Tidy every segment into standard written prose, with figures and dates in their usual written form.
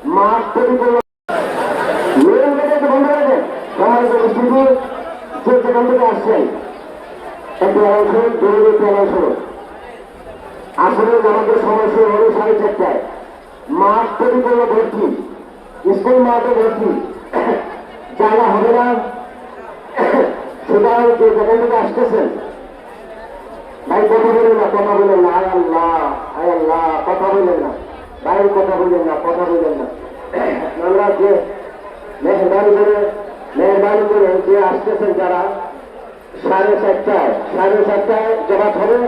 মাঠ তৈরি করলো মেন গেটে বন্ধ করে সমাজ উপস্থিতি যে যেখান থেকে আসছেন একটু অংশ দৌড়ে একটু অংশ আসলে আমাদের সময় শুরু হলো 4:30টায় মাঠ তৈরি করলো ভর্তি স্কুল মাঠে ভর্তি জায়গা হবে না সুতরাং যে যেখান থেকে আসতেছেন ভাই কথা বলেন না কথা বলেন না আয় আল্লাহ কথা বলেন না ভাই কথা বলেন না কথা বলেন না আমরা যে মেহরবানি করে যে আসতেছেন যারা 4:30টায় জমাত হবে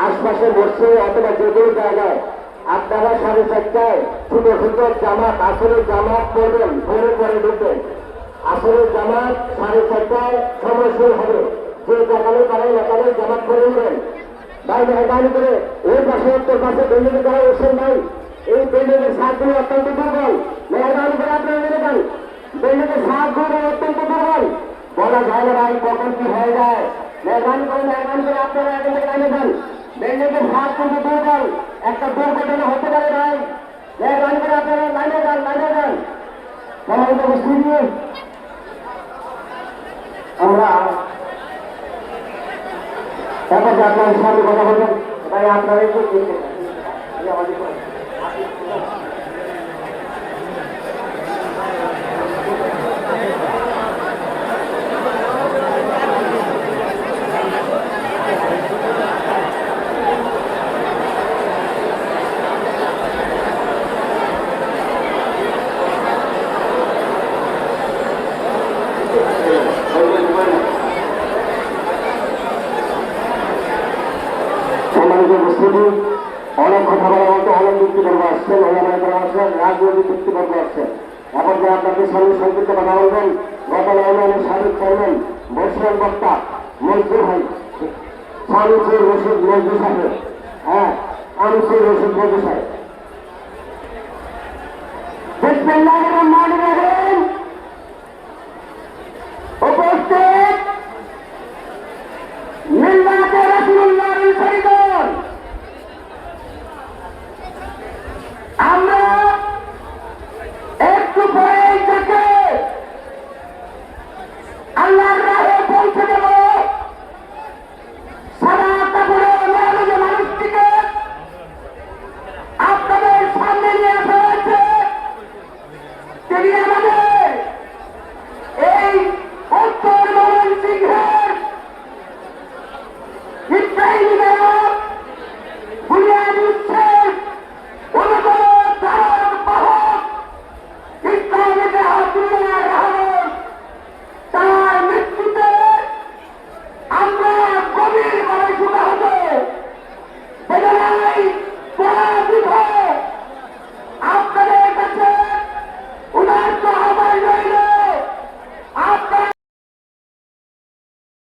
আশপাশে বসছে অথবা যে কোনো জায়গায় আপনারা 4:30টায় ছোট ছোট জামাত আসলে জামাত করবেন ভোরে করে ঢুকবেন আসলে জামাত 4:30টায় সময় শুরু হবে যে জায়গায় পারেন এখানে জামাত করে নেবেন ভাই মেহরবানি করে ওই পাশে উত্তর পাশে বিল্ডিং যারা বসছেন ভাই এই বিল্ডিং এর ছাদগুলো অত্যন্ত দুর্বল মেহরবানি করে আপনারা মেনে যান বিল্ডিং এর ছাদগুলো অত্যন্ত দুর্বল বলা যায় না ভাই কখন কি হয়ে যায় মেহরবানি করে আপনারা এখান থেকে নামে যান বিল্ডিং এর ছাদ কিন্তু দুর্বল একটা দুর্ঘটনা হতে পারে ভাই মেহরবানি করে আপনারা নামে যান সম্মানিত উপস্থিতি আমরা তারপর আপনার সামনে কথা বলবেন ভাই আপনারা একটু উপস্থিতি অনেক কথা বলা বলতে অনেক ব্যক্তিবর্গ আসছেন আসছেন রাজনৈতিক ব্যক্তিবর্গ আসছেন এখন যে আপনাদের সামনে সংক্ষিপ্ত কথা বলবেন গত ইউনিয়নের সাবেক চেয়ারম্যান বর্ষিয়ান বক্তা মজদুর ভাই আনিসুর রশিদ মজদু সাহেব আনিসুর রশিদ মজদু সাহেব